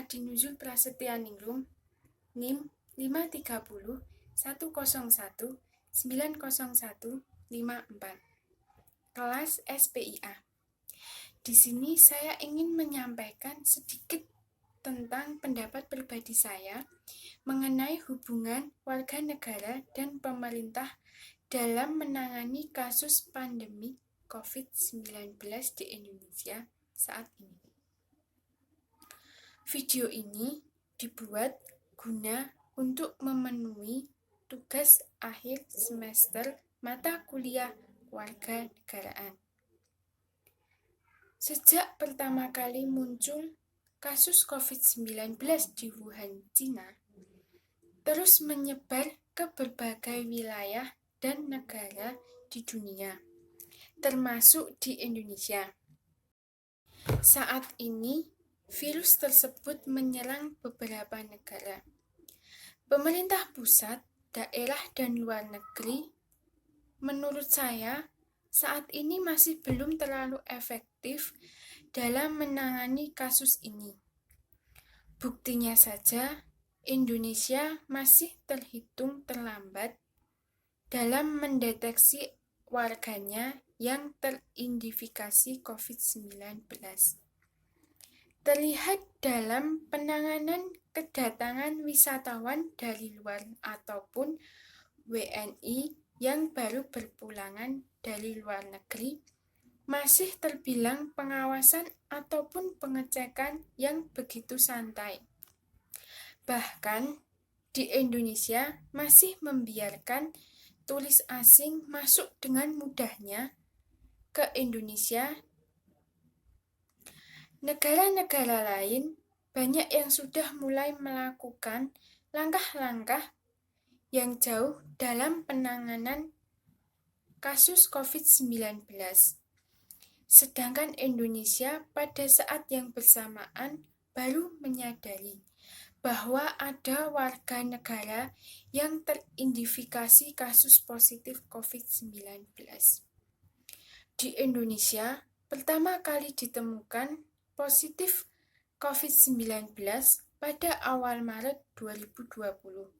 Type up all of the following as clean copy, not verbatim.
Adinuzul Prasetyaningrum, NIM 530 101 901 54. Kelas SPIA. Di sini saya ingin menyampaikan sedikit tentang pendapat pribadi saya mengenai hubungan warga negara dan pemerintah dalam menangani kasus pandemi COVID-19 di Indonesia saat ini. Video ini dibuat guna untuk memenuhi tugas akhir semester mata kuliah warga negaraan. Sejak pertama kali muncul kasus COVID-19 di Wuhan, Cina, terus menyebar ke berbagai wilayah dan negara di dunia, termasuk di Indonesia. Saat ini, virus tersebut menyerang beberapa negara. Pemerintah pusat, daerah, dan luar negeri, menurut saya, saat ini masih belum terlalu efektif dalam menangani kasus ini. Buktinya saja, Indonesia masih terhitung terlambat dalam mendeteksi warganya yang teridentifikasi COVID-19. Terlihat dalam penanganan kedatangan wisatawan dari luar ataupun WNI yang baru berpulangan dari luar negeri, masih terbilang pengawasan ataupun pengecekan yang begitu santai. Bahkan di Indonesia masih membiarkan turis asing masuk dengan mudahnya ke Indonesia. Negara-negara lain banyak yang sudah mulai melakukan langkah-langkah yang jauh dalam penanganan kasus COVID-19. Sedangkan Indonesia pada saat yang bersamaan baru menyadari bahwa ada warga negara yang teridentifikasi kasus positif COVID-19. Di Indonesia, pertama kali ditemukan positif COVID-19 pada awal Maret 2020.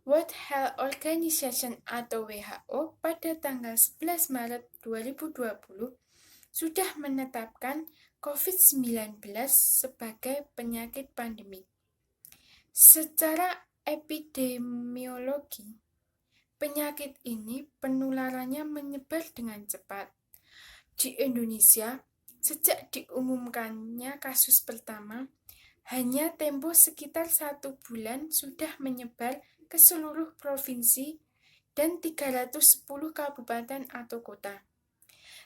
World Health Organization atau WHO pada tanggal 11 Maret 2020 sudah menetapkan COVID-19 sebagai penyakit pandemik. Secara epidemiologi, penyakit ini penularannya menyebar dengan cepat. Di Indonesia, sejak diumumkannya kasus pertama, hanya tempo sekitar 1 bulan sudah menyebar ke seluruh provinsi dan 310 kabupaten atau kota.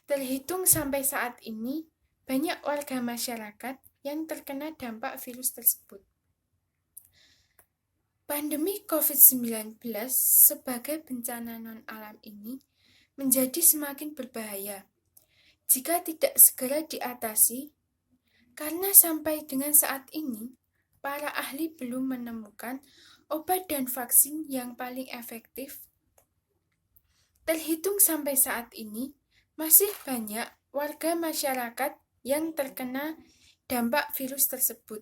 Terhitung sampai saat ini, banyak warga masyarakat yang terkena dampak virus tersebut. Pandemi COVID-19 sebagai bencana non-alam ini menjadi semakin berbahaya jika tidak segera diatasi, karena sampai dengan saat ini, para ahli belum menemukan obat dan vaksin yang paling efektif. Terhitung sampai saat ini, masih banyak warga masyarakat yang terkena dampak virus tersebut.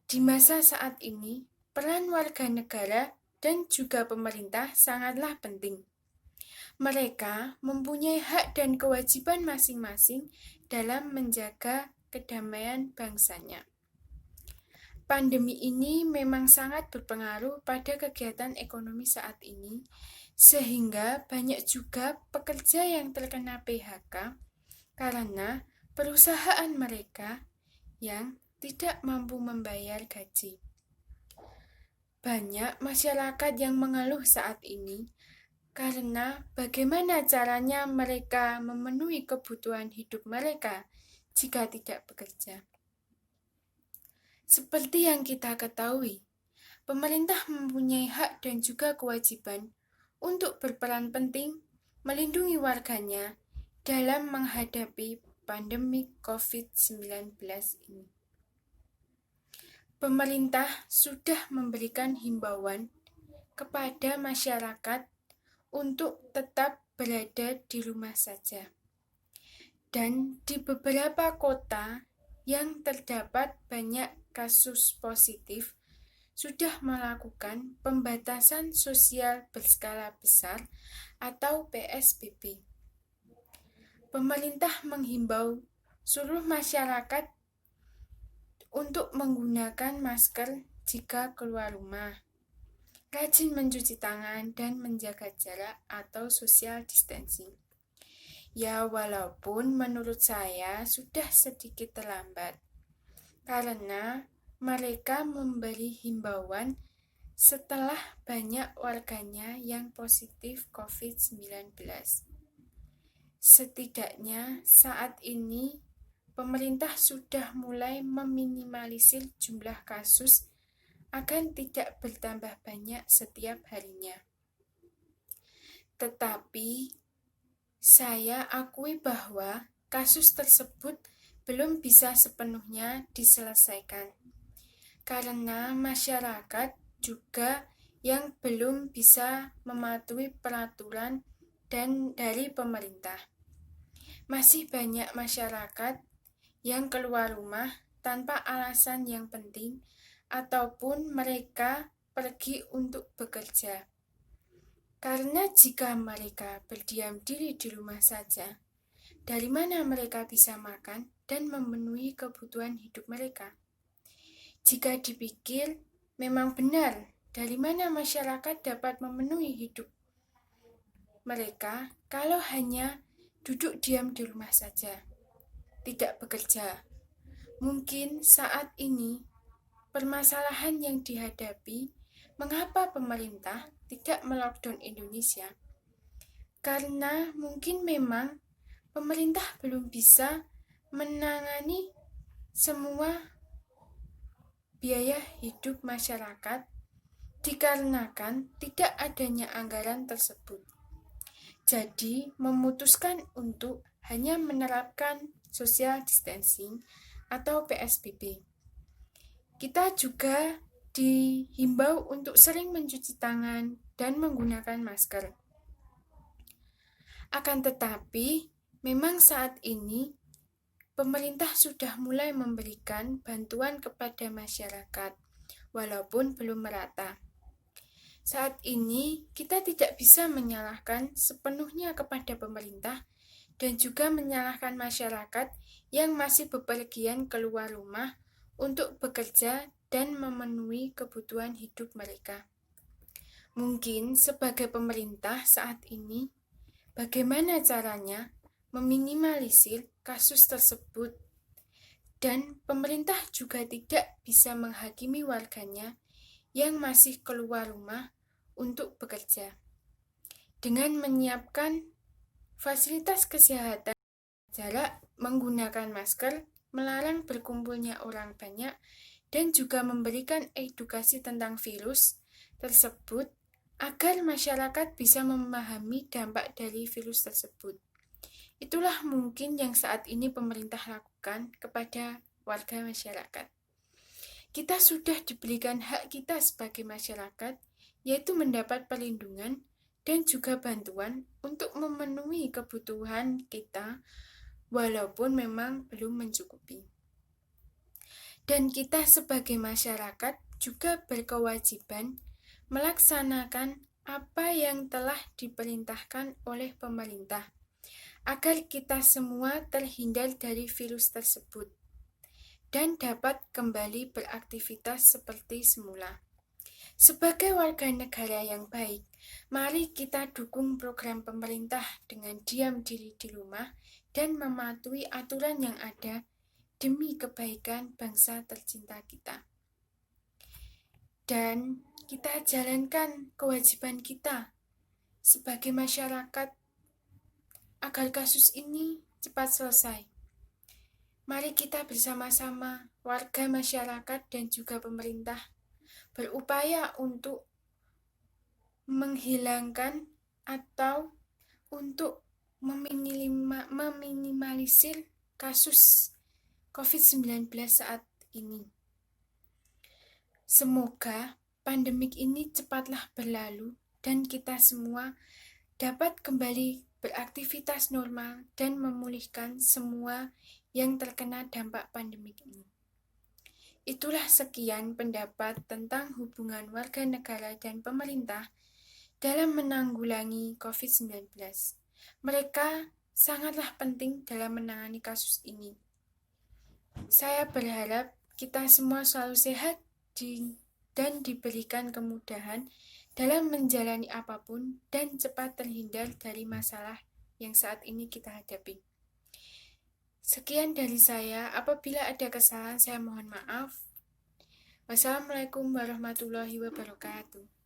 Di masa saat ini, peran warga negara dan juga pemerintah sangatlah penting. Mereka mempunyai hak dan kewajiban masing-masing dalam menjaga kedamaian bangsanya. Pandemi ini memang sangat berpengaruh pada kegiatan ekonomi saat ini, sehingga banyak juga pekerja yang terkena PHK karena perusahaan mereka yang tidak mampu membayar gaji. Banyak masyarakat yang mengeluh saat ini karena bagaimana caranya mereka memenuhi kebutuhan hidup mereka jika tidak bekerja. Seperti yang kita ketahui, pemerintah mempunyai hak dan juga kewajiban untuk berperan penting melindungi warganya dalam menghadapi pandemi COVID-19 ini. Pemerintah sudah memberikan himbauan kepada masyarakat untuk tetap berada di rumah saja. Dan di beberapa kota yang terdapat banyak kasus positif sudah melakukan pembatasan sosial berskala besar atau PSBB. Pemerintah menghimbau seluruh masyarakat untuk menggunakan masker jika keluar rumah, rajin mencuci tangan dan menjaga jarak atau social distancing. Ya, walaupun menurut saya sudah sedikit terlambat, karena mereka memberi himbauan setelah banyak warganya yang positif COVID-19. Setidaknya saat ini pemerintah sudah mulai meminimalisir jumlah kasus agar tidak bertambah banyak setiap harinya. Tetapi saya akui bahwa kasus tersebut belum bisa sepenuhnya diselesaikan, karena masyarakat juga yang belum bisa mematuhi peraturan dan dari pemerintah. Masih banyak masyarakat yang keluar rumah tanpa alasan yang penting ataupun mereka pergi untuk bekerja. Karena jika mereka berdiam diri di rumah saja, dari mana mereka bisa makan dan memenuhi kebutuhan hidup mereka? Jika dipikir, memang benar, dari mana masyarakat dapat memenuhi hidup mereka kalau hanya duduk diam di rumah saja, tidak bekerja. Mungkin saat ini permasalahan yang dihadapi, mengapa pemerintah tidak melockdown Indonesia? Karena mungkin memang pemerintah belum bisa menangani semua biaya hidup masyarakat dikarenakan tidak adanya anggaran tersebut. Jadi memutuskan untuk hanya menerapkan social distancing atau PSBB. Kita juga dihimbau untuk sering mencuci tangan dan menggunakan masker. Akan tetapi, memang saat ini pemerintah sudah mulai memberikan bantuan kepada masyarakat, walaupun belum merata. Saat ini, kita tidak bisa menyalahkan sepenuhnya kepada pemerintah dan juga menyalahkan masyarakat yang masih bepergian keluar rumah untuk bekerja dan memenuhi kebutuhan hidup mereka. Mungkin sebagai pemerintah saat ini, bagaimana caranya meminimalisir kasus tersebut, dan pemerintah juga tidak bisa menghakimi warganya yang masih keluar rumah untuk bekerja. Dengan menyiapkan fasilitas kesehatan, jarak, menggunakan masker, melarang berkumpulnya orang banyak, dan juga memberikan edukasi tentang virus tersebut agar masyarakat bisa memahami dampak dari virus tersebut. Itulah mungkin yang saat ini pemerintah lakukan kepada warga masyarakat. Kita sudah diberikan hak kita sebagai masyarakat, yaitu mendapat perlindungan dan juga bantuan untuk memenuhi kebutuhan kita, walaupun memang belum mencukupi. Dan kita sebagai masyarakat juga berkewajiban melaksanakan apa yang telah diperintahkan oleh pemerintah, agar kita semua terhindar dari virus tersebut dan dapat kembali beraktivitas seperti semula. Sebagai warga negara yang baik, mari kita dukung program pemerintah dengan diam diri di rumah dan mematuhi aturan yang ada demi kebaikan bangsa tercinta kita. Dan kita jalankan kewajiban kita sebagai masyarakat agar kasus ini cepat selesai. Mari kita bersama-sama, warga masyarakat dan juga pemerintah, berupaya untuk menghilangkan atau untuk meminimalisir kasus COVID-19 saat ini. Semoga pandemik ini cepatlah berlalu dan kita semua dapat kembali beraktivitas normal dan memulihkan semua yang terkena dampak pandemik ini. Itulah sekian pendapat tentang hubungan warga negara dan pemerintah dalam menanggulangi COVID-19. Mereka sangatlah penting dalam menangani kasus ini. Saya berharap kita semua selalu sehat dan diberikan kemudahan dalam menjalani apapun dan cepat terhindar dari masalah yang saat ini kita hadapi. Sekian dari saya. Apabila ada kesalahan, saya mohon maaf. Wassalamualaikum warahmatullahi wabarakatuh.